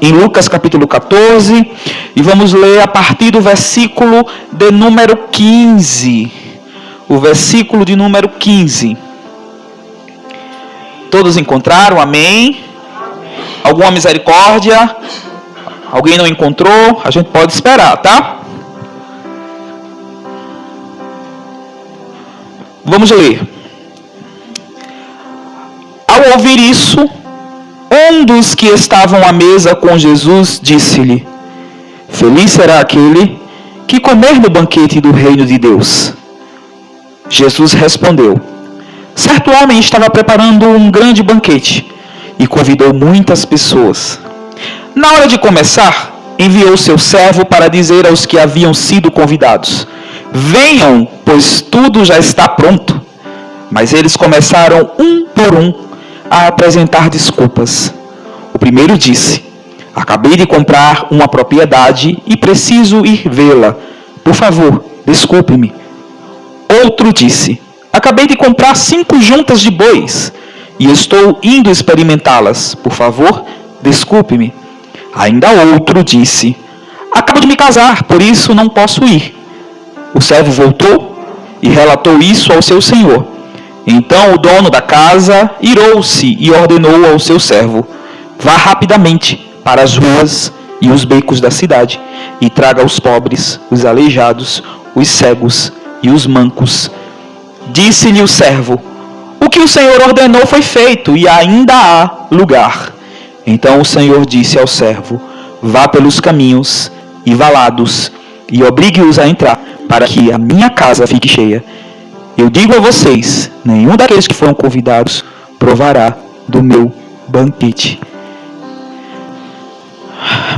em Lucas capítulo 14, e vamos ler a partir do versículo de número 15. O versículo de número 15. Todos encontraram? Amém? Alguma misericórdia? Alguém não encontrou? A gente pode esperar, tá? Vamos ler. Ao ouvir isso, um dos que estavam à mesa com Jesus disse-lhe: Feliz será aquele que comer no banquete do reino de Deus. Jesus respondeu: Certo homem estava preparando um grande banquete e convidou muitas pessoas. Na hora de começar, enviou seu servo para dizer aos que haviam sido convidados: Venham, pois tudo já está pronto. Mas eles começaram um por um a apresentar desculpas. O primeiro disse: Acabei de comprar uma propriedade e preciso ir vê-la. Por favor, desculpe-me. Outro disse: Acabei de comprar 5 juntas de bois e estou indo experimentá-las. Por favor, desculpe-me. Ainda outro disse: Acabo de me casar, por isso não posso ir. O servo voltou e relatou isso ao seu senhor. Então o dono da casa irou-se e ordenou ao seu servo: Vá rapidamente para as ruas e os becos da cidade e traga os pobres, os aleijados, os cegos e os mancos. Disse-lhe o servo: O que o Senhor ordenou foi feito e ainda há lugar. Então o Senhor disse ao servo: Vá pelos caminhos e valados e obrigue-os a entrar, para que a minha casa fique cheia. Eu digo a vocês, nenhum daqueles que foram convidados provará do meu banquete.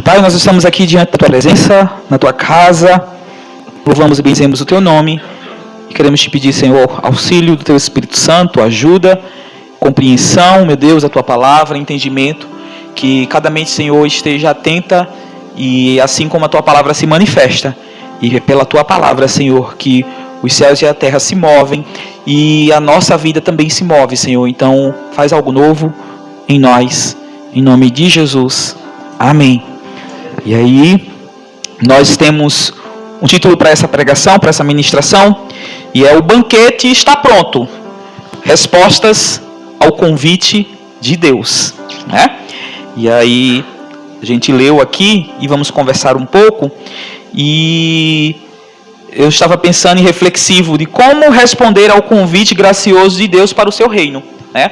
Pai, nós estamos aqui diante da tua presença, na tua casa, louvamos e bendizemos o teu nome, e queremos te pedir, Senhor, auxílio do teu Espírito Santo, ajuda, compreensão, meu Deus, da tua palavra, entendimento, que cada mente, Senhor, esteja atenta, e assim como a tua palavra se manifesta, e pela tua palavra, Senhor, que os céus e a terra se movem, e a nossa vida também se move, Senhor. Então, faz algo novo em nós, em nome de Jesus. Amém. E aí, nós temos um título para essa pregação, para essa ministração, e é: O banquete está pronto. Respostas ao convite de Deus, né? E aí, a gente leu aqui e vamos conversar um pouco, e eu estava pensando e reflexivo de como responder ao convite gracioso de Deus para o seu reino, né?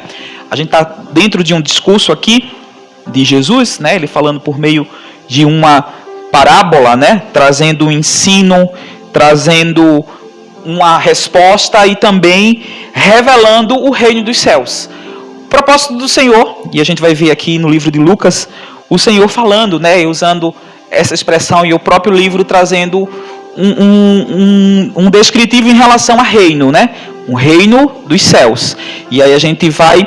A gente está dentro de um discurso aqui de Jesus, né? Ele falando por meio de uma parábola, né? Trazendo um ensino, trazendo uma resposta e também revelando o reino dos céus. O propósito do Senhor, e a gente vai ver aqui no livro de Lucas, o Senhor falando, né? Usando essa expressão, e o próprio livro trazendo um descritivo em relação a reino, né? Um reino dos céus. E aí a gente vai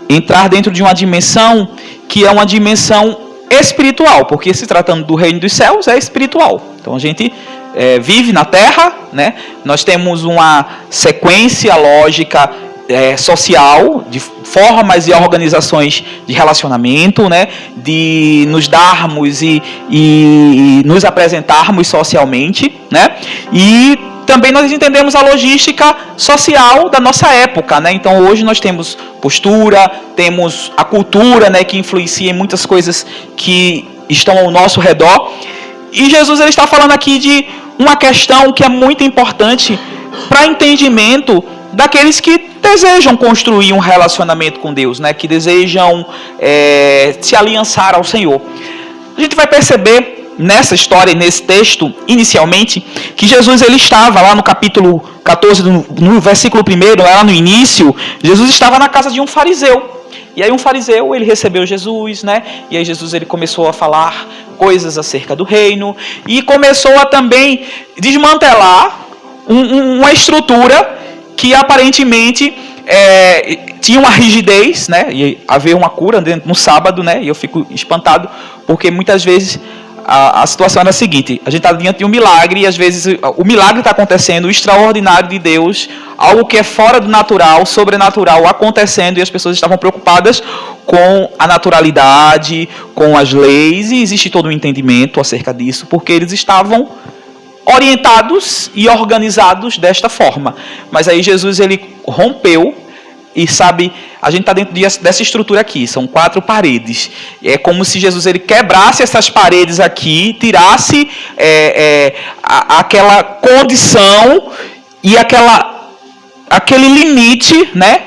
entrar dentro de uma dimensão que é uma dimensão espiritual, porque se tratando do reino dos céus é espiritual. Então a gente vive na terra, né? Nós temos uma sequência lógica social, de formas e organizações de relacionamento, né? De nos darmos e nos apresentarmos socialmente, né? E também nós entendemos a logística social da nossa época, né? Então hoje nós temos postura, temos a cultura, né? Que influencia em muitas coisas que estão ao nosso redor. E Jesus ele está falando aqui de uma questão que é muito importante para entendimento daqueles que desejam construir um relacionamento com Deus, né? Que desejam se aliançar ao Senhor. A gente vai perceber nessa história, nesse texto, inicialmente, que Jesus ele estava lá no capítulo 14, no versículo 1, lá no início, Jesus estava na casa de um fariseu. E aí um fariseu, ele recebeu Jesus, né? E aí Jesus ele começou a falar coisas acerca do reino e começou a também desmantelar uma estrutura que aparentemente tinha uma rigidez, né? E haver uma cura no sábado, né? E eu fico espantado porque muitas vezes a situação era a seguinte: a gente está diante de um milagre, e às vezes o milagre está acontecendo, o extraordinário de Deus, algo que é fora do natural, sobrenatural acontecendo, e as pessoas estavam preocupadas com a naturalidade, com as leis, e existe todo um entendimento acerca disso, porque eles estavam orientados e organizados desta forma. Mas aí Jesus, ele rompeu, e sabe, a gente está dentro dessa estrutura aqui, são 4 paredes. É como se Jesus, ele quebrasse essas paredes aqui, tirasse aquela condição e aquele limite, né,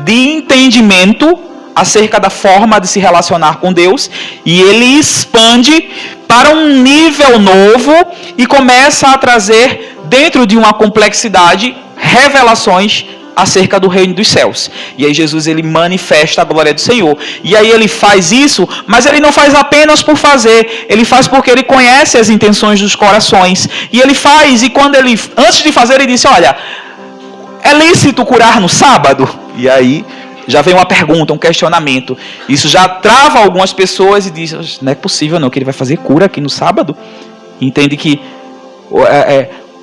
de entendimento acerca da forma de se relacionar com Deus, e ele expande para um nível novo e começa a trazer, dentro de uma complexidade, revelações acerca do reino dos céus. E aí Jesus, ele manifesta a glória do Senhor. E aí ele faz isso, mas ele não faz apenas por fazer, ele faz porque ele conhece as intenções dos corações. E ele faz, e quando ele, antes de fazer, ele disse: olha, é lícito curar no sábado? E aí já vem uma pergunta, um questionamento. Isso já trava algumas pessoas e diz: não é possível não, que ele vai fazer cura aqui no sábado? Entende que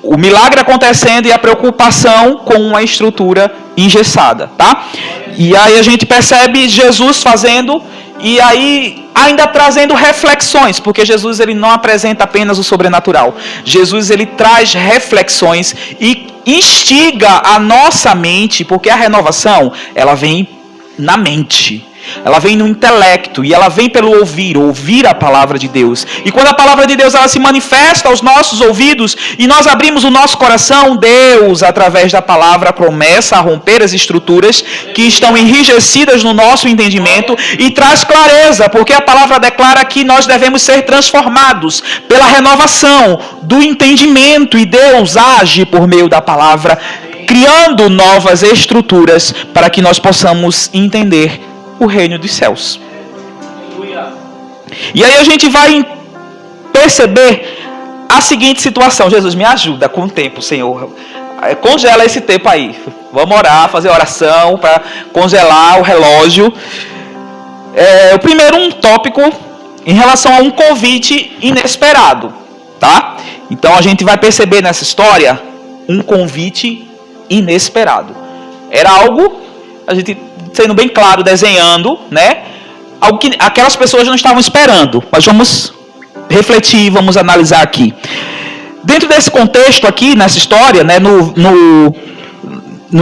o milagre acontecendo e a preocupação com uma estrutura engessada, tá? E aí a gente percebe Jesus fazendo, e aí ainda trazendo reflexões, porque Jesus, ele não apresenta apenas o sobrenatural. Jesus, ele traz reflexões e instiga a nossa mente, porque a renovação, ela vem na mente. Ela vem no intelecto, e ela vem pelo ouvir a palavra de Deus. E quando a palavra de Deus, ela se manifesta aos nossos ouvidos, e nós abrimos o nosso coração, Deus, através da palavra, começa a romper as estruturas que estão enrijecidas no nosso entendimento, e traz clareza, porque a palavra declara que nós devemos ser transformados pela renovação do entendimento, e Deus age por meio da palavra, criando novas estruturas para que nós possamos entender o reino dos céus. E aí a gente vai perceber a seguinte situação. Jesus, me ajuda com o tempo, Senhor. Congela esse tempo aí. Vamos orar, fazer oração para congelar o relógio. O primeiro, um tópico em relação a um convite inesperado, tá? Então a gente vai perceber nessa história um convite inesperado. Era algo, a gente sendo bem claro, desenhando, né? Algo que aquelas pessoas não estavam esperando. Mas vamos refletir, vamos analisar aqui. Dentro desse contexto aqui, nessa história, né? No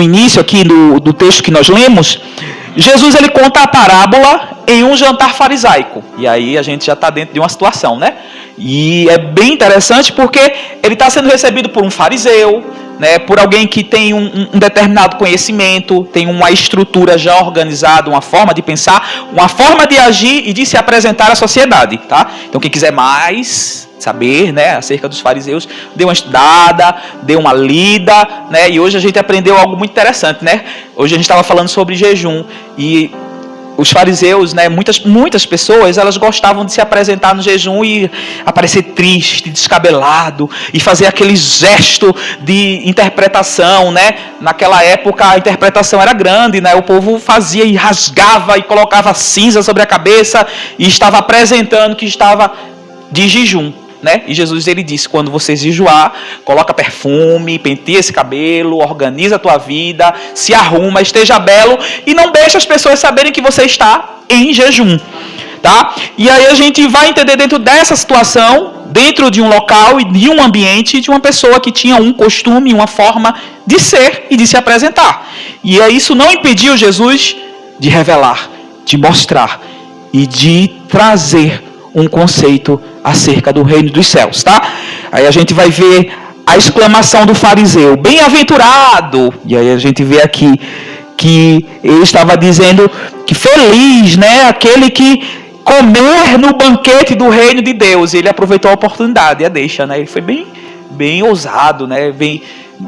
início aqui do texto que nós lemos, Jesus, ele conta a parábola em um jantar farisaico. E aí a gente já está dentro de uma situação, né? E é bem interessante porque ele está sendo recebido por um fariseu, né, por alguém que tem um determinado conhecimento, tem uma estrutura já organizada, uma forma de pensar, uma forma de agir e de se apresentar à sociedade, tá? Então quem quiser mais saber, né, acerca dos fariseus, dê uma estudada, dê uma lida, né? E hoje a gente aprendeu algo muito interessante, né? Hoje a gente estava falando sobre jejum, e os fariseus, né, muitas pessoas, elas gostavam de se apresentar no jejum e aparecer triste, descabelado, e fazer aquele gesto de interpretação, né? Naquela época a interpretação era grande, né? O povo fazia e rasgava e colocava cinza sobre a cabeça e estava apresentando que estava de jejum, né? E Jesus, ele disse: quando você jejuar, coloca perfume, penteia esse cabelo, organiza a tua vida, se arruma, esteja belo, e não deixa as pessoas saberem que você está em jejum, tá? E aí a gente vai entender dentro dessa situação, dentro de um local e de um ambiente, de uma pessoa que tinha um costume, uma forma de ser e de se apresentar. E isso não impediu Jesus de revelar, de mostrar e de trazer um conceito acerca do reino dos céus, tá? Aí a gente vai ver a exclamação do fariseu: bem-aventurado! E aí a gente vê aqui que ele estava dizendo que feliz, né? Aquele que comer no banquete do reino de Deus. E ele aproveitou a oportunidade e a deixa, né? Ele foi bem ousado, né?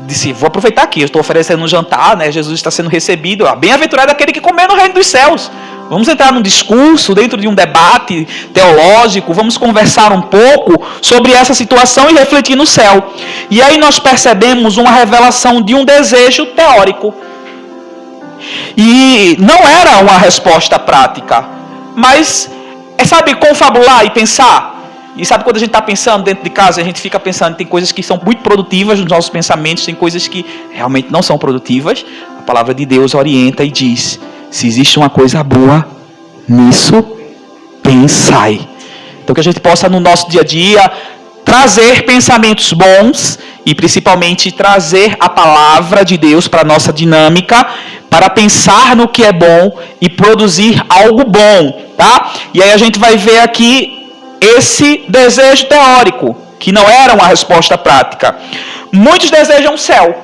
Disse: vou aproveitar aqui, eu estou oferecendo um jantar, né? Jesus está sendo recebido. Bem-aventurado aquele que comer no reino dos céus. Vamos entrar num discurso, dentro de um debate teológico, vamos conversar um pouco sobre essa situação e refletir no céu. E aí nós percebemos uma revelação de um desejo teórico. E não era uma resposta prática, mas, sabe, confabular e pensar. E sabe quando a gente está pensando dentro de casa, a gente fica pensando, tem coisas que são muito produtivas nos nossos pensamentos, tem coisas que realmente não são produtivas. A palavra de Deus orienta e diz, se existe uma coisa boa, nisso pensai. Então que a gente possa no nosso dia a dia trazer pensamentos bons e principalmente trazer a palavra de Deus para a nossa dinâmica, para pensar no que é bom e produzir algo bom, tá? E aí a gente vai ver aqui esse desejo teórico, que não era uma resposta prática. Muitos desejam o céu,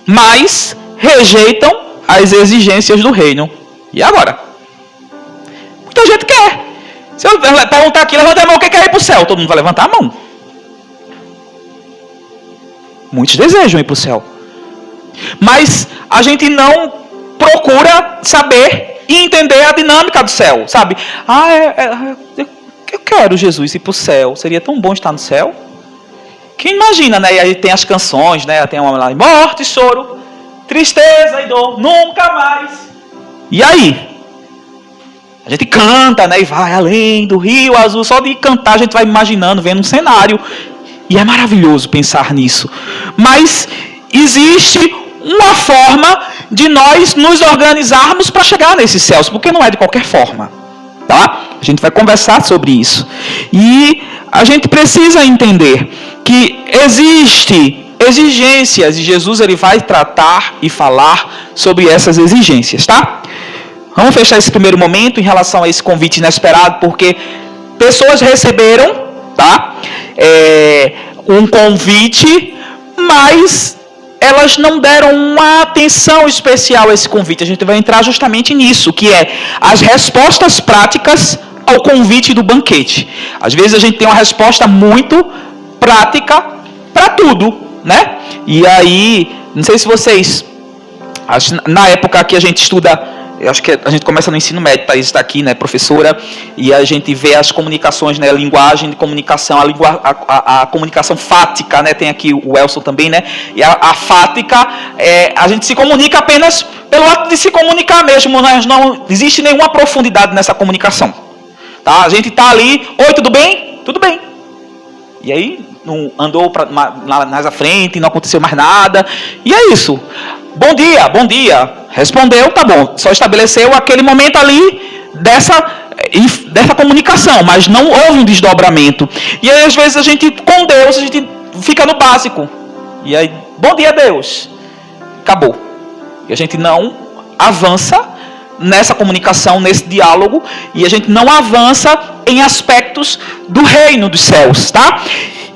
mas rejeitam as exigências do reino. E agora? Muita gente quer. Se eu perguntar aqui, levanta a mão, quem quer ir para o céu? Todo mundo vai levantar a mão. Muitos desejam ir para o céu. Mas a gente não procura saber e entender a dinâmica do céu, sabe? Eu quero, Jesus, ir para o céu. Seria tão bom estar no céu. Quem imagina, né? E aí tem as canções, né? Tem uma lá, morte, choro, tristeza e dor, nunca mais. E aí? A gente canta, né? E vai além do rio azul. Só de cantar a gente vai imaginando, vendo um cenário. E é maravilhoso pensar nisso. Mas existe uma forma de nós nos organizarmos para chegar nesses céus. Porque não é de qualquer forma. Tá? A gente vai conversar sobre isso. E a gente precisa entender que existe exigências. E Jesus ele vai tratar e falar sobre essas exigências. Tá? Vamos fechar esse primeiro momento em relação a esse convite inesperado. Porque pessoas receberam, tá? Um convite, mas elas não deram uma atenção especial a esse convite. A gente vai entrar justamente nisso, que é as respostas práticas ao convite do banquete. Às vezes a gente tem uma resposta muito prática para tudo, né? E aí, não sei se vocês, na época que a gente estuda, eu acho que a gente começa no ensino médio, Thaís está aqui, né, professora, e a gente vê as comunicações, né, linguagem de comunicação, a comunicação fática, né, tem aqui o Elson também, né, e a fática, a gente se comunica apenas pelo ato de se comunicar mesmo, mas não existe nenhuma profundidade nessa comunicação, tá? A gente está ali, oi, tudo bem? Tudo bem. E aí, não andou mais à frente, não aconteceu mais nada, e é isso. Bom dia, bom dia. Respondeu, tá bom. Só estabeleceu aquele momento ali dessa comunicação, mas não houve um desdobramento. E aí, às vezes, a gente, com Deus, a gente fica no básico. E aí, bom dia, Deus. Acabou. E a gente não avança nessa comunicação, nesse diálogo, e a gente não avança em aspectos do reino dos céus, tá?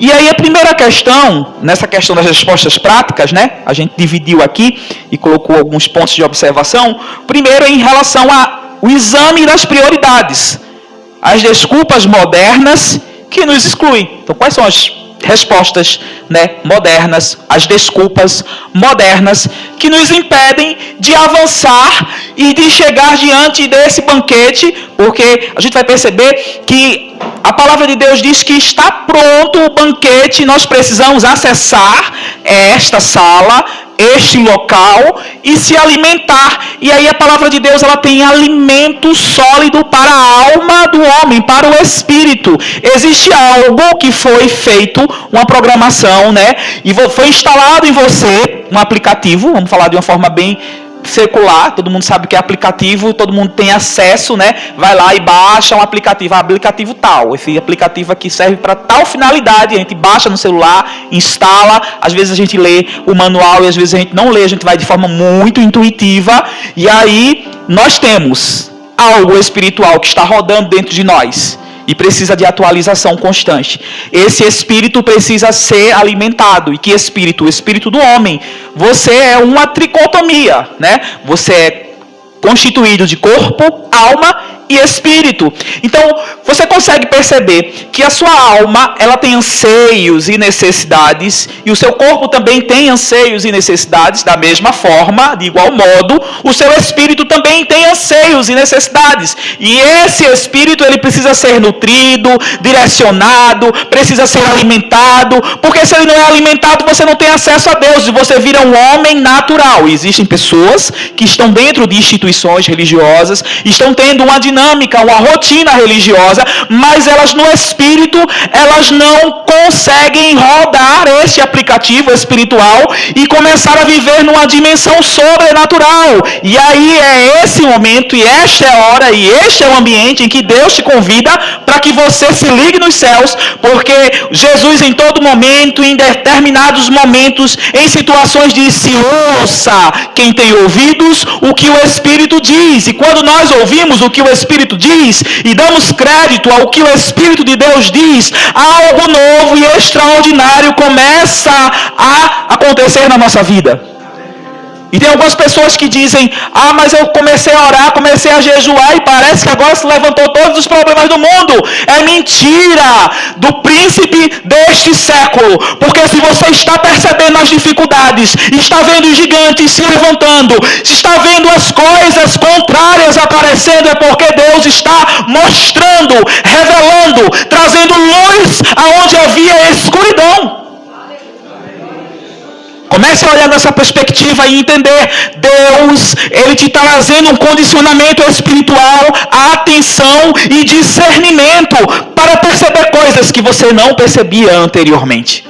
E aí a primeira questão, nessa questão das respostas práticas, né? A gente dividiu aqui e colocou alguns pontos de observação. Primeiro em relação ao exame das prioridades. As desculpas modernas que nos excluem. Então quais são as respostas, né, modernas, as desculpas modernas que nos impedem de avançar e de chegar diante desse banquete, porque a gente vai perceber que a palavra de Deus diz que está pronto o banquete, nós precisamos acessar esta sala, este local e se alimentar. E aí a palavra de Deus ela tem alimento sólido para a alma do homem, para o espírito. Existe algo que foi feito, uma programação, né? E foi instalado em você um aplicativo, vamos falar de uma forma bem secular, todo mundo sabe que é aplicativo, todo mundo tem acesso, né? Vai lá e baixa um aplicativo, aplicativo tal, esse aplicativo aqui serve para tal finalidade, a gente baixa no celular, instala, às vezes a gente lê o manual e às vezes a gente não lê, a gente vai de forma muito intuitiva, e aí nós temos algo espiritual que está rodando dentro de nós e precisa de atualização constante. Esse espírito precisa ser alimentado. E que espírito? O espírito do homem. Você é uma tricotomia, né? Você é constituído de corpo, alma e espírito. Então, você consegue perceber que a sua alma, ela tem anseios e necessidades, e o seu corpo também tem anseios e necessidades, da mesma forma, de igual modo, o seu espírito também tem anseios e necessidades. E esse espírito, ele precisa ser nutrido, direcionado, precisa ser alimentado, porque se ele não é alimentado, você não tem acesso a Deus, e você vira um homem natural. E existem pessoas que estão dentro de instituições religiosas, estão tendo uma dinâmica dinâmica, uma rotina religiosa, mas elas no espírito, elas não conseguem rodar esse aplicativo espiritual e começar a viver numa dimensão sobrenatural. E aí é esse momento, e esta é a hora, e este é o ambiente em que Deus te convida para que você se ligue nos céus, porque Jesus em todo momento, em determinados momentos, em situações disse: ouça quem tem ouvidos o que o Espírito diz. E quando nós ouvimos o que o Espírito diz e damos crédito ao que o Espírito de Deus diz, algo novo e extraordinário começa a acontecer na nossa vida. E tem algumas pessoas que dizem: ah, mas eu comecei a orar, comecei a jejuar e parece que agora se levantou todos os problemas do mundo. É mentira do príncipe deste século. Porque se você está percebendo as dificuldades, está vendo os gigantes se levantando, está vendo as coisas contrárias aparecendo, é porque Deus está mostrando, revelando, trazendo luz aonde havia escuridão. Comece a olhar nessa perspectiva e entender. Deus, Ele te está trazendo um condicionamento espiritual, atenção e discernimento para perceber coisas que você não percebia anteriormente.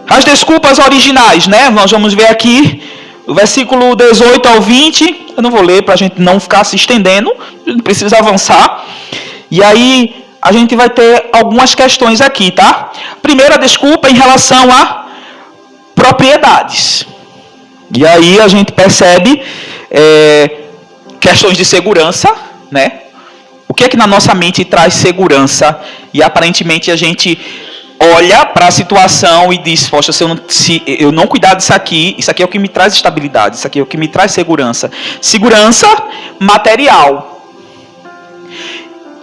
As desculpas originais, né? Nós vamos ver aqui, o versículo 18 ao 20. Eu não vou ler para a gente não ficar se estendendo, a gente precisa avançar. E aí a gente vai ter algumas questões aqui, tá? Primeira desculpa em relação a propriedades. E aí a gente percebe questões de segurança, né? O que é que na nossa mente traz segurança? E aparentemente a gente olha para a situação e diz: poxa, se eu não cuidar disso aqui é o que me traz estabilidade, isso aqui é o que me traz segurança. Segurança material.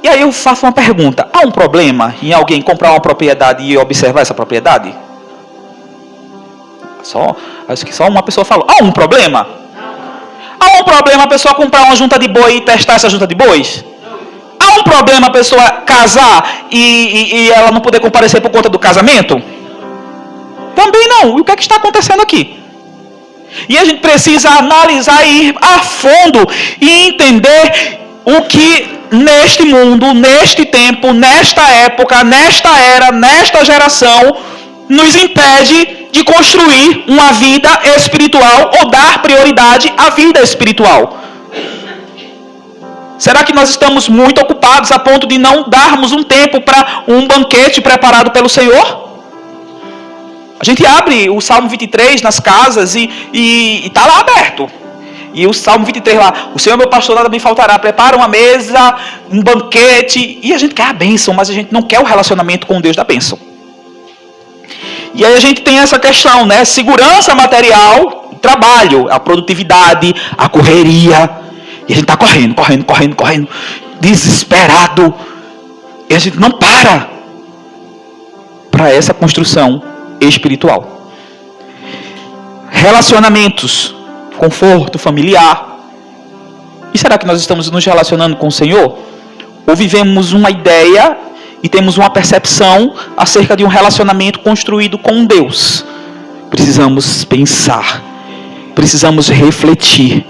E aí eu faço uma pergunta: há um problema em alguém comprar uma propriedade e observar essa propriedade? Acho que só uma pessoa falou. Há um problema? Há um problema a pessoa comprar uma junta de boi e testar essa junta de bois? Há um problema a pessoa casar e ela não poder comparecer por conta do casamento? Também não. E o que é que está acontecendo aqui? E a gente precisa analisar e ir a fundo e entender o que neste mundo, neste tempo, nesta época, nesta era, nesta geração, nos impede de construir uma vida espiritual ou dar prioridade à vida espiritual. Será que nós estamos muito ocupados a ponto de não darmos um tempo para um banquete preparado pelo Senhor? A gente abre o Salmo 23 nas casas e está lá aberto. E o Salmo 23 lá: o Senhor meu pastor, nada me faltará, prepara uma mesa, um banquete. E a gente quer a bênção, mas a gente não quer o relacionamento com o Deus da bênção. E aí a gente tem essa questão, né? Segurança material, trabalho, a produtividade, a correria. E a gente está correndo, desesperado. E a gente não para essa construção espiritual. Relacionamentos, conforto familiar. E será que nós estamos nos relacionando com o Senhor? Ou vivemos uma ideia e temos uma percepção acerca de um relacionamento construído com Deus? Precisamos pensar, precisamos refletir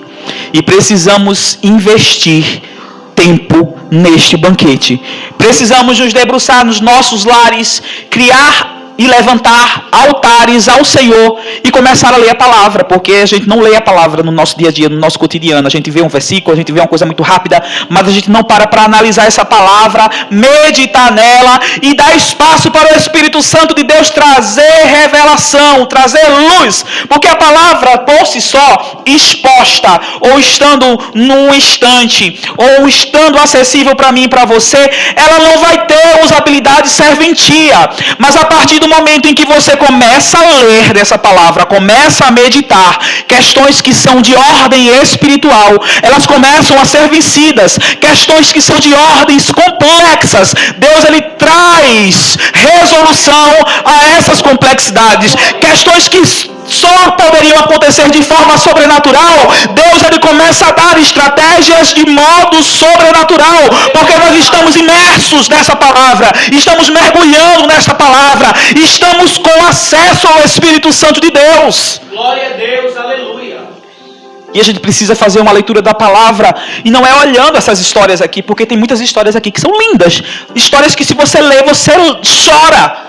e precisamos investir tempo neste banquete. Precisamos nos debruçar nos nossos lares, criar e levantar altares ao Senhor e começar a ler a palavra, porque a gente não lê a palavra no nosso dia a dia, no nosso cotidiano. A gente vê um versículo, a gente vê uma coisa muito rápida, mas a gente não para analisar essa palavra, meditar nela e dar espaço para o Espírito Santo de Deus trazer revelação, trazer luz, porque a palavra por si só, exposta, ou estando num instante, ou estando acessível para mim e para você, ela não vai ter usabilidade serventia, mas a partir do momento em que você começa a ler dessa palavra, começa a meditar, questões que são de ordem espiritual, elas começam a ser vencidas. Questões que são de ordens complexas, Deus ele traz resolução a essas complexidades. Questões que só poderiam acontecer de forma sobrenatural, Deus ele começa a dar estratégias de modo sobrenatural, porque nós estamos imersos nessa palavra, estamos mergulhando nessa palavra, estamos com acesso ao Espírito Santo de Deus. Glória a Deus, aleluia. E a gente precisa fazer uma leitura da palavra. E não é olhando essas histórias aqui, porque tem muitas histórias aqui que são lindas. Histórias que se você ler, você chora.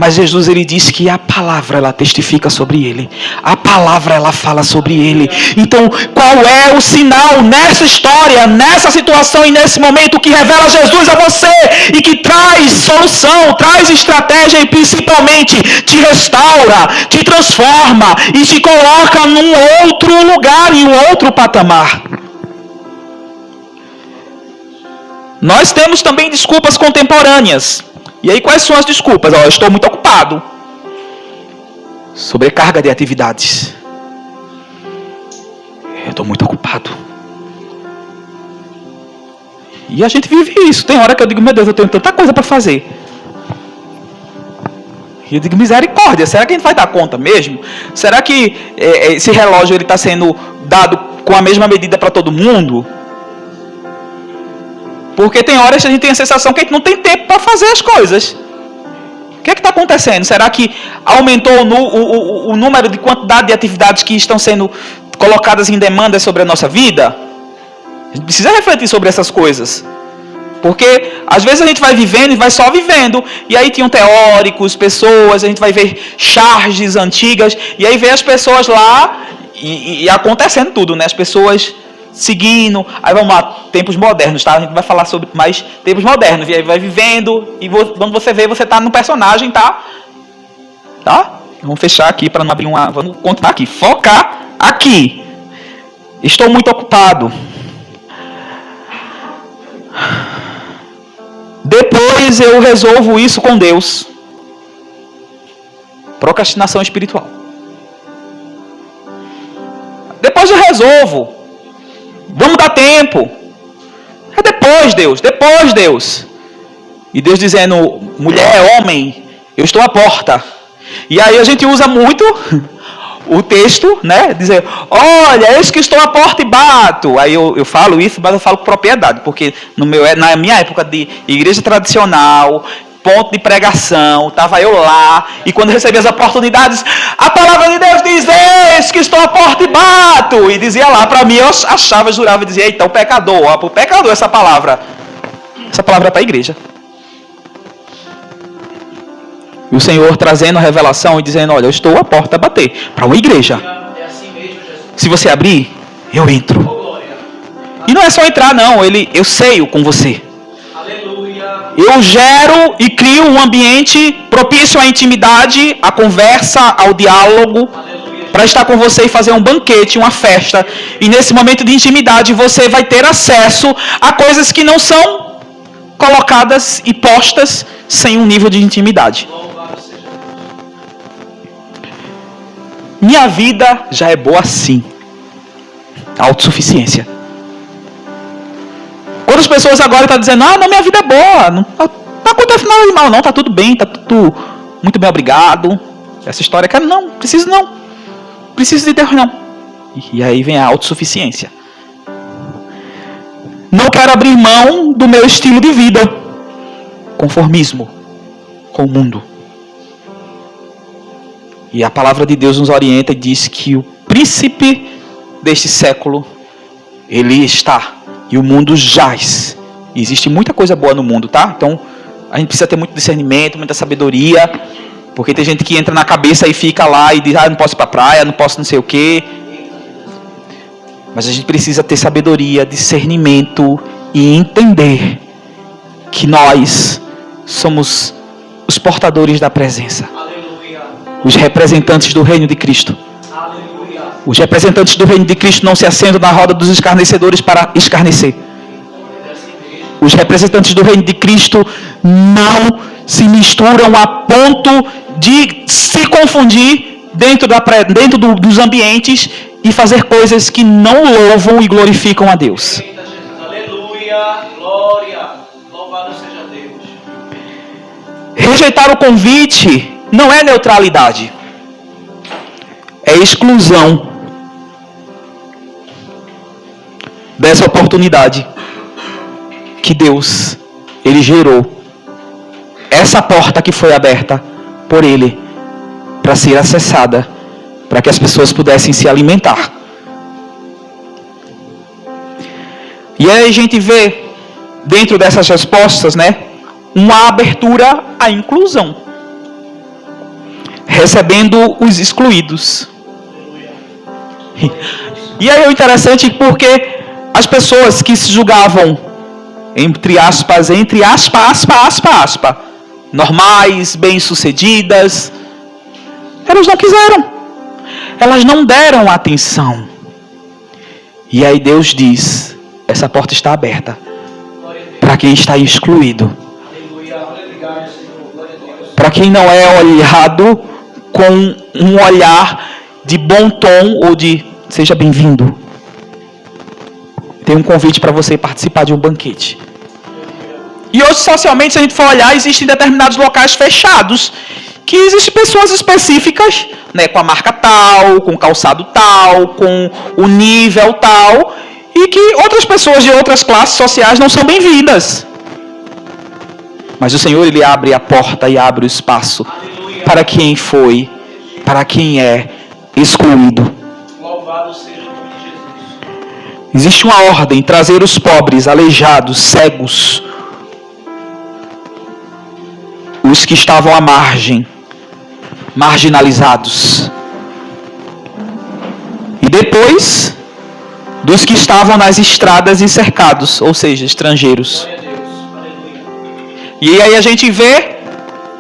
Mas Jesus, ele diz que a palavra, ela testifica sobre ele. A palavra, ela fala sobre ele. Então, qual é o sinal nessa história, nessa situação e nesse momento que revela Jesus a você e que traz solução, traz estratégia e principalmente te restaura, te transforma e te coloca num outro lugar, em um outro patamar. Nós temos também desculpas contemporâneas. E aí, quais são as desculpas? Eu estou muito ocupado. Sobrecarga de atividades. Eu estou muito ocupado. E a gente vive isso. Tem hora que eu digo, meu Deus, eu tenho tanta coisa para fazer. E eu digo, misericórdia, será que a gente vai dar conta mesmo? Será que esse relógio está sendo dado com a mesma medida para todo mundo? Porque tem horas que a gente tem a sensação que a gente não tem tempo para fazer as coisas. O que é que está acontecendo? Será que aumentou o número de quantidade de atividades que estão sendo colocadas em demanda sobre a nossa vida? A gente precisa refletir sobre essas coisas. Porque às vezes a gente vai vivendo e vai só vivendo. E aí tinham teóricos, pessoas, a gente vai ver charges antigas. E aí vê as pessoas lá e acontecendo tudo, né? As pessoas seguindo, aí vamos lá, tempos modernos, tá? A gente vai falar sobre mais tempos modernos, e aí vai vivendo, e quando você vê, você tá no personagem, tá? Vamos fechar aqui para não abrir vamos continuar aqui, focar aqui. Estou muito ocupado. Depois eu resolvo isso com Deus. Procrastinação espiritual. Depois eu resolvo. Vamos dar tempo. É depois, Deus. E Deus dizendo, mulher, homem, eu estou à porta. E aí a gente usa muito o texto, né? Dizer, olha, eis que estou à porta e bato. Aí eu falo isso, mas eu falo com propriedade. Porque na minha época de igreja tradicional, ponto de pregação, estava eu lá, e quando recebi as oportunidades, a palavra de Deus diz, eis que estou à porta e bato, e dizia lá, para mim, eu achava, jurava, e dizia, eita, o pecador, ó, o pecador essa palavra é para a igreja. E o Senhor trazendo a revelação e dizendo, olha, eu estou à porta a bater, para uma igreja. Se você abrir, eu entro. E não é só entrar não, eu ceio com você. Eu gero e crio um ambiente propício à intimidade, à conversa, ao diálogo, para estar com você e fazer um banquete, uma festa. E nesse momento de intimidade você vai ter acesso a coisas que não são colocadas e postas sem um nível de intimidade. Minha vida já é boa assim. Autossuficiência. Outras pessoas agora estão dizendo, não, minha vida é boa, não acontece nada de mal, não, está tudo bem, está tudo muito bem, obrigado. Essa história, cara, não, preciso de Deus não. E aí vem a autossuficiência. Não quero abrir mão do meu estilo de vida. Conformismo com o mundo. E a palavra de Deus nos orienta e diz que o príncipe deste século, ele está... E o mundo jaz. Existe muita coisa boa no mundo, tá? Então, a gente precisa ter muito discernimento, muita sabedoria. Porque tem gente que entra na cabeça e fica lá e diz, não posso ir pra praia, não posso não sei o quê. Mas a gente precisa ter sabedoria, discernimento e entender que nós somos os portadores da presença. Os representantes do reino de Cristo. Os representantes do reino de Cristo não se assentam na roda dos escarnecedores para escarnecer. Os representantes do reino de Cristo não se misturam a ponto de se confundir dentro dos ambientes e fazer coisas que não louvam e glorificam a Deus. Aleluia, glória, louvado seja Deus. Rejeitar o convite não é neutralidade, é exclusão dessa oportunidade que Deus, Ele gerou. Essa porta que foi aberta por Ele para ser acessada para que as pessoas pudessem se alimentar. E aí a gente vê, dentro dessas respostas, né, uma abertura à inclusão, recebendo os excluídos. E aí é interessante porque as pessoas que se julgavam, entre aspas, normais, bem-sucedidas, elas não quiseram. Elas não deram atenção. E aí Deus diz, essa porta está aberta para quem está excluído. Para quem não é olhado com um olhar de bom tom ou de seja bem-vindo. Tem um convite para você participar de um banquete. E hoje, socialmente, se a gente for olhar, existem determinados locais fechados, que existem pessoas específicas, né, com a marca tal, com o calçado tal, com o nível tal, e que outras pessoas de outras classes sociais não são bem-vindas. Mas o Senhor, Ele abre a porta e abre o espaço para quem foi, para quem é excluído. Louvado seja o nome de Jesus. Existe uma ordem, trazer os pobres, aleijados, cegos, os que estavam à margem, marginalizados. E depois, dos que estavam nas estradas e cercados, ou seja, estrangeiros. E aí a gente vê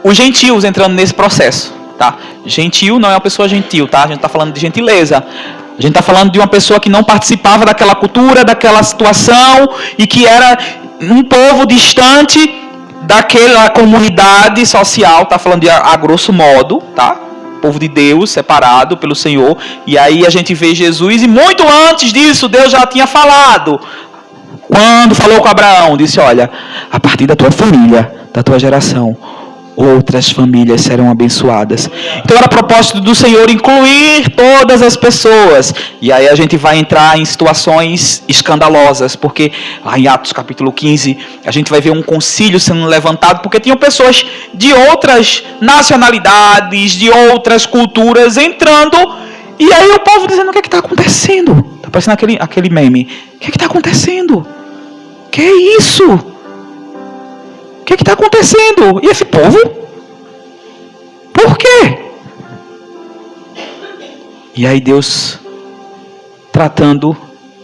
os gentios entrando nesse processo, tá? Gentio não é uma pessoa gentil, tá? A gente está falando de gentileza. A gente está falando de uma pessoa que não participava daquela cultura, daquela situação, e que era um povo distante daquela comunidade social. Está falando a grosso modo, tá? Povo de Deus, separado pelo Senhor. E aí a gente vê Jesus, e muito antes disso, Deus já tinha falado. Quando falou com Abraão, disse, olha, a partir da tua família, da tua geração, outras famílias serão abençoadas. Então era propósito do Senhor incluir todas as pessoas. E aí a gente vai entrar em situações escandalosas, porque lá em Atos capítulo 15, a gente vai ver um concílio sendo levantado, porque tinham pessoas de outras nacionalidades, de outras culturas entrando, e aí o povo dizendo, o que é que está acontecendo? Está parecendo aquele meme. O que é que está acontecendo? Que é isso? O que está acontecendo? E esse povo? Por quê? E aí Deus tratando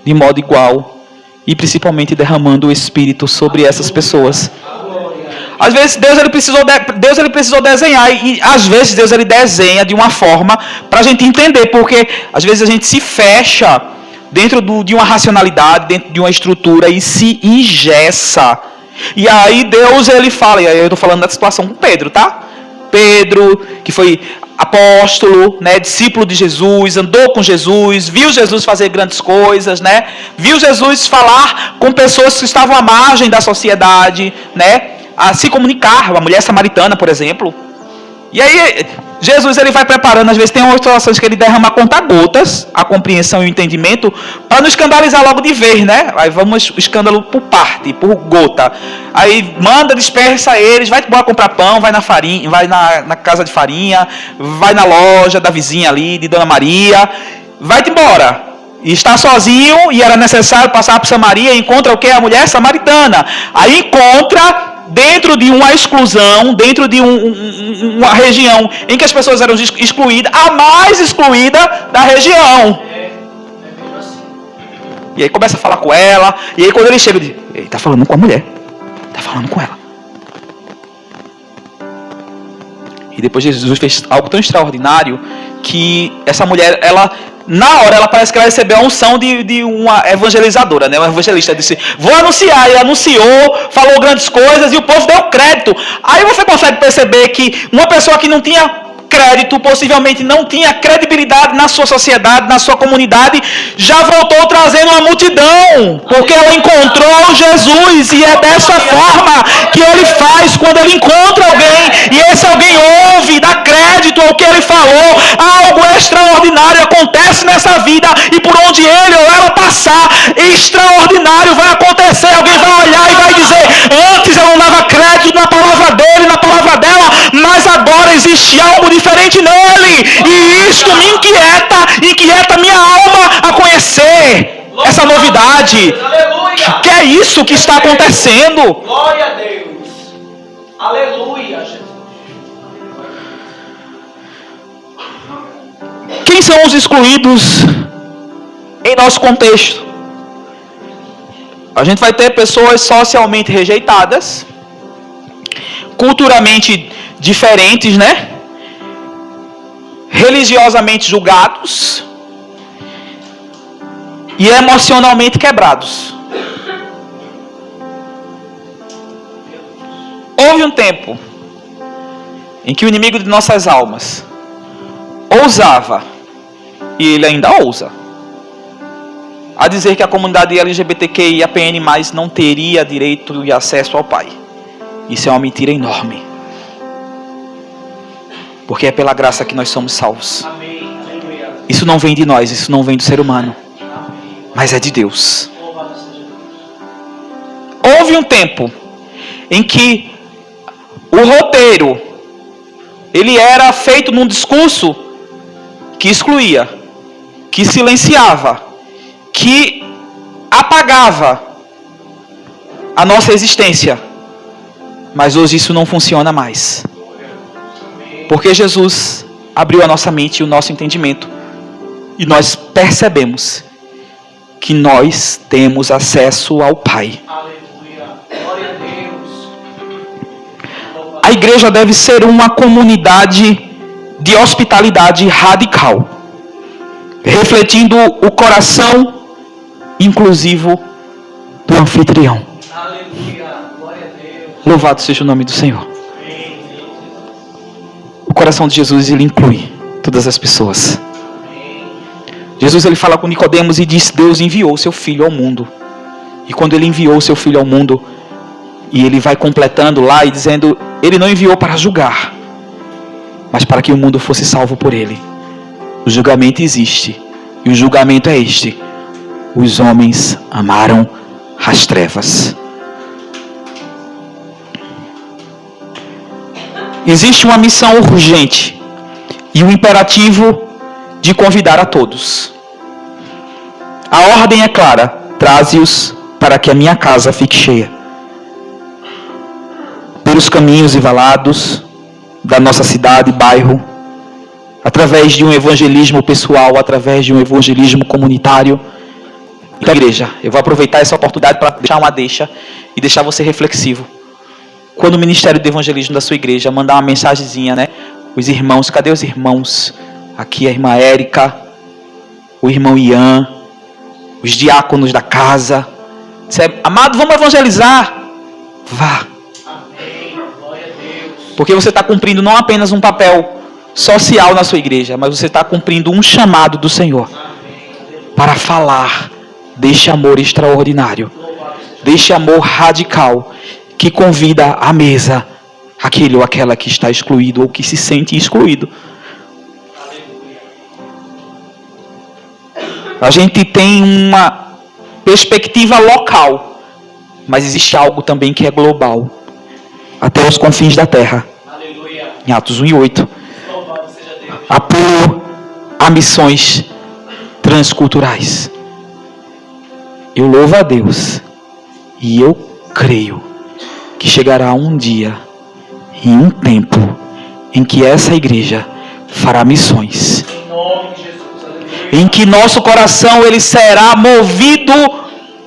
de modo igual e principalmente derramando o Espírito sobre essas pessoas. Às vezes Deus ele precisou desenhar, e às vezes Deus ele desenha de uma forma para a gente entender, porque às vezes a gente se fecha dentro de uma racionalidade, dentro de uma estrutura e se engessa. E aí Deus ele fala, e aí eu estou falando da situação com Pedro, tá? Pedro, que foi apóstolo, né, discípulo de Jesus, andou com Jesus, viu Jesus fazer grandes coisas, né? Viu Jesus falar com pessoas que estavam à margem da sociedade, né? A se comunicar, a mulher samaritana, por exemplo. E aí Jesus ele vai preparando, às vezes tem umas situações que ele derrama a conta-gotas, a compreensão e o entendimento, para não escandalizar logo de vez, né? Aí vamos o escândalo por parte, por gota. Aí manda, dispersa eles, vai embora comprar pão, vai na farinha, vai na casa de farinha, vai na loja da vizinha ali, de Dona Maria, vai-te embora. E está sozinho, e era necessário passar por Samaria, e encontra o quê? A mulher samaritana. Aí encontra dentro de uma exclusão, dentro de uma região em que as pessoas eram excluídas, a mais excluída da região. E aí começa a falar com ela, e aí quando ele chega, ele diz, ele está falando com a mulher, está falando com ela. E depois Jesus fez algo tão extraordinário, que essa mulher, na hora, ela parece que ela recebeu a unção de uma evangelizadora, né? Uma evangelista disse, vou anunciar. E anunciou, falou grandes coisas e o povo deu crédito. Aí você consegue perceber que uma pessoa que não tinha crédito, possivelmente não tinha credibilidade na sua sociedade, na sua comunidade, já voltou trazendo uma multidão, porque ela encontrou Jesus, e é dessa forma que ele faz quando ele encontra alguém, e esse alguém ouve, dá crédito ao que ele falou, algo extraordinário acontece nessa vida, e por onde ele ou ela passar, extraordinário vai acontecer, alguém vai olhar e vai dizer, antes eu não dava crédito na palavra dele, na palavra dela, mas agora existe algo diferente nele, e isto me inquieta, verdade. Aleluia. Que é isso que está acontecendo? Glória a Deus. Aleluia, Jesus. Quem são os excluídos em nosso contexto? A gente vai ter pessoas socialmente rejeitadas, culturalmente diferentes, né? Religiosamente julgados e emocionalmente quebrados. Houve um tempo em que o inimigo de nossas almas ousava, e ele ainda ousa, a dizer que a comunidade LGBTQIAPN+, não teria direito e acesso ao Pai. Isso é uma mentira enorme. Porque é pela graça que nós somos salvos. Amém. Aleluia. Isso não vem de nós, isso não vem do ser humano, Amém. mas é de Deus. Louvado seja Deus. Houve um tempo em que o roteiro, ele era feito num discurso que excluía, que silenciava, que apagava a nossa existência. Mas hoje isso não funciona mais. Porque Jesus abriu a nossa mente e o nosso entendimento. E nós percebemos que nós temos acesso ao Pai. Aleluia. Glória a Deus. A igreja deve ser uma comunidade de hospitalidade radical, refletindo o coração inclusivo do anfitrião. Aleluia. Glória a Deus. Louvado seja o nome do Senhor. Amém. O coração de Jesus, ele inclui todas as pessoas. Amém. Jesus, ele fala com Nicodemos e diz: Deus enviou seu filho ao mundo. E quando ele enviou seu filho ao mundo, e ele vai completando lá e dizendo, ele não enviou para julgar, mas para que o mundo fosse salvo por ele. O julgamento existe, e o julgamento é este: os homens amaram as trevas. Existe uma missão urgente e um imperativo de convidar a todos. A ordem é clara: traze-os para que a minha casa fique cheia. Pelos caminhos e valados da nossa cidade e bairro, através de um evangelismo pessoal, através de um evangelismo comunitário. Então, igreja, eu vou aproveitar essa oportunidade para deixar uma deixa e deixar você reflexivo. Quando o Ministério de Evangelismo da sua igreja mandar uma mensagenzinha, né? Os irmãos, cadê os irmãos? Aqui a irmã Érica, o irmão Ian, os diáconos da casa. Amado, vamos evangelizar. Vá. Amém. Glória a Deus. Porque você está cumprindo não apenas um papel social na sua igreja, mas você está cumprindo um chamado do Senhor para falar deste amor extraordinário, deste amor radical que convida à mesa aquele ou aquela que está excluído ou que se sente excluído. A gente tem uma perspectiva local, mas existe algo também que é global, até os confins da terra. Aleluia. Em Atos 1:8. Louvado seja Deus. Apoio a missões transculturais. Eu louvo a Deus e eu creio que chegará um dia e um tempo em que essa igreja fará missões, Em nome de Jesus. Aleluia. em que nosso coração ele será movido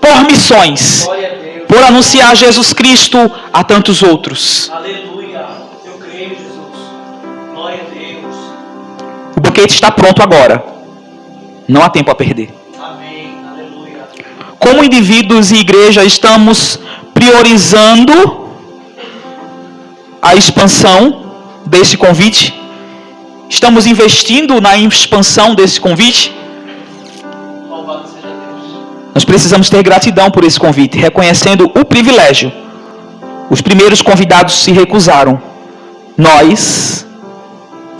por missões, Glória a Deus. por anunciar Jesus Cristo a tantos outros. Aleluia. Eu creio, Jesus. Glória a Deus. O banquete está pronto agora. Não há tempo a perder. Amém. Aleluia. Como indivíduos e igreja, estamos priorizando a expansão desse convite? Estamos investindo na expansão desse convite? Louvado seja Deus. Nós precisamos ter gratidão por esse convite, reconhecendo o privilégio. Os primeiros convidados se recusaram. Nós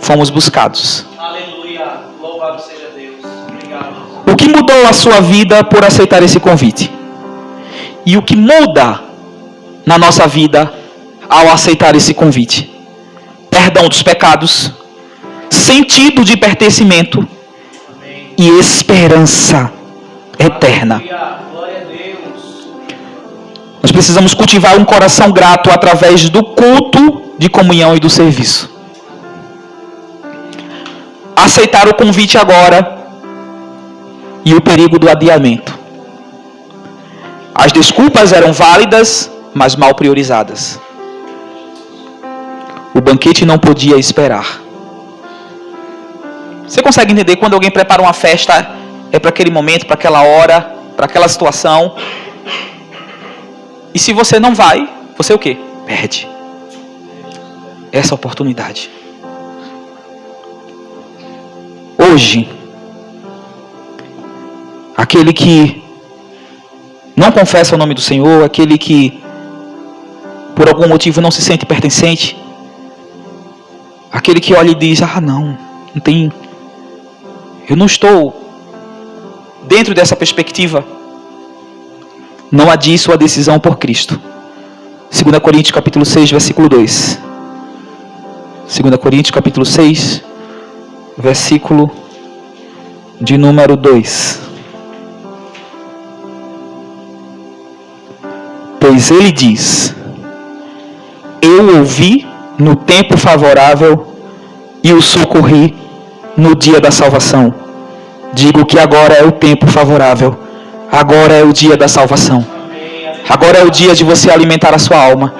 fomos buscados. Aleluia. Louvado seja Deus. Obrigado. O que mudou a sua vida por aceitar esse convite? E o que muda na nossa vida ao aceitar esse convite? Perdão dos pecados, sentido de pertencimento Amém. e esperança eterna. Aleluia. Glória a Nós precisamos cultivar um coração grato através do culto de comunhão e do serviço. Aceitar o convite agora e o perigo do adiamento. As desculpas eram válidas, mas mal priorizadas. O banquete não podia esperar. Você consegue entender quando alguém prepara uma festa, é para aquele momento, para aquela hora, para aquela situação. E se você não vai, você o quê? Perde essa oportunidade. Hoje, aquele que não confessa o nome do Senhor, aquele que por algum motivo não se sente pertencente, aquele que olha e diz, não tem, eu não estou dentro dessa perspectiva, não adie sua decisão por Cristo. 2 Coríntios capítulo 6, versículo 2. 2 Coríntios capítulo 6, versículo de número 2. Pois ele diz, eu ouvi no tempo favorável e o socorri no dia da salvação. Digo que agora é o tempo favorável. Agora é o dia da salvação. Agora é o dia de você alimentar a sua alma.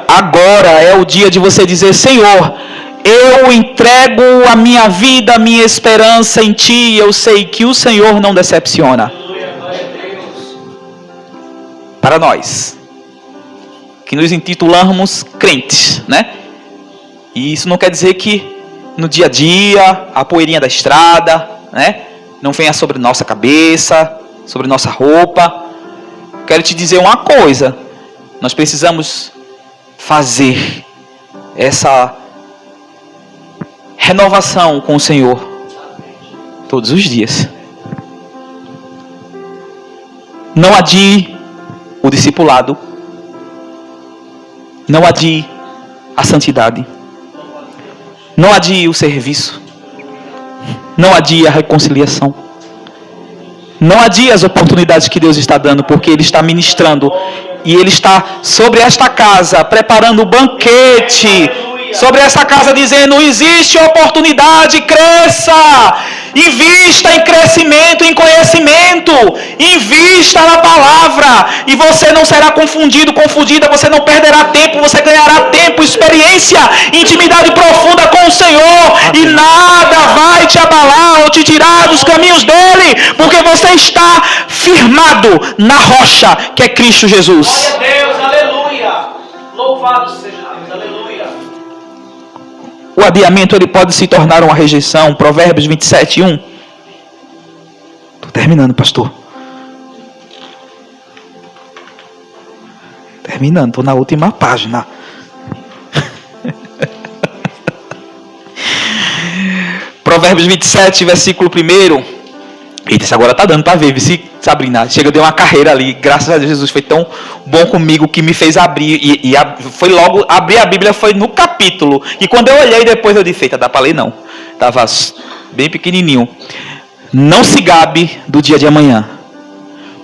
Agora é o dia de você dizer, Senhor, eu entrego a minha vida, a minha esperança em Ti. Eu sei que o Senhor não decepciona. Para nós, que nos intitulamos crentes, né? E isso não quer dizer que no dia a dia, a poeirinha da estrada, né, não venha sobre nossa cabeça, sobre nossa roupa. Quero te dizer uma coisa. Nós precisamos fazer essa renovação com o Senhor todos os dias. Não adie o discipulado. Não adie a santidade. Não adie o serviço. Não adie a reconciliação. Não adie as oportunidades que Deus está dando, porque Ele está ministrando. E Ele está sobre esta casa, preparando o banquete. Sobre essa casa, dizendo, existe oportunidade, cresça. Invista em crescimento, em conhecimento. Invista na palavra. E você não será confundida. Você não perderá tempo. Você ganhará tempo, experiência, intimidade profunda com o Senhor. E nada vai te abalar ou te tirar dos caminhos dEle. Porque você está firmado na rocha que é Cristo Jesus. Glória a Deus, aleluia. Louvado seja Deus, aleluia. O adiamento ele pode se tornar uma rejeição. Provérbios 27, 1. Estou terminando, pastor. Terminando, estou na última página. Provérbios 27, versículo 1. Eita, agora tá dando para ver, Sabrina. Chega, eu dei uma carreira ali. Graças a Deus, Jesus foi tão bom comigo que me fez abrir. Foi logo, abrir a Bíblia foi no capítulo. E quando eu olhei depois, eu disse, eita, dá para ler não. Tava bem pequenininho. Não se gabe do dia de amanhã,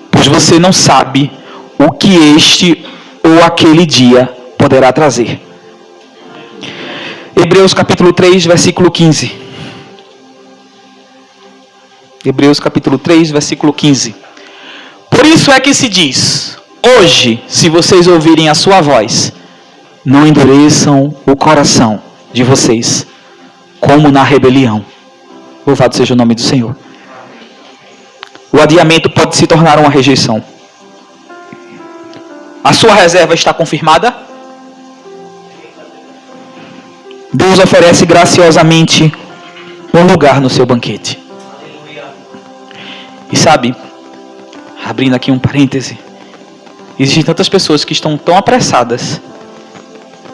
pois você não sabe o que este ou aquele dia poderá trazer. Hebreus capítulo 3, versículo 15. Hebreus capítulo 3, versículo 15. Por isso é que se diz, hoje, se vocês ouvirem a sua voz, não endureçam o coração de vocês, como na rebelião. Louvado seja o nome do Senhor. O adiamento pode se tornar uma rejeição. A sua reserva está confirmada? Deus oferece graciosamente um lugar no seu banquete. E sabe, abrindo aqui um parêntese, existem tantas pessoas que estão tão apressadas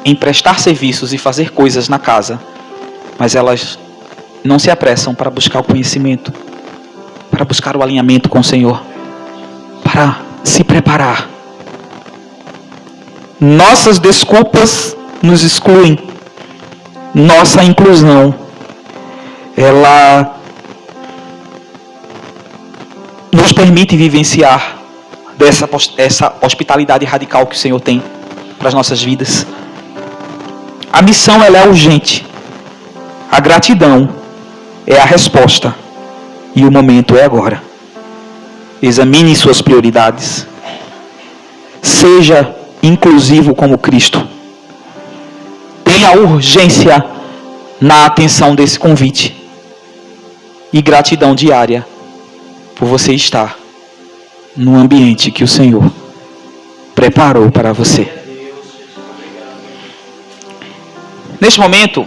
em prestar serviços e fazer coisas na casa, mas elas não se apressam para buscar o conhecimento, para buscar o alinhamento com o Senhor, para se preparar. Nossas desculpas nos excluem. Nossa inclusão, ela nos permite vivenciar dessa essa hospitalidade radical que o Senhor tem para as nossas vidas. A missão ela é urgente. A gratidão é a resposta. E o momento é agora. Examine suas prioridades. Seja inclusivo como Cristo. Tenha urgência na atenção desse convite. E gratidão diária por você estar no ambiente que o Senhor preparou para você. Neste momento,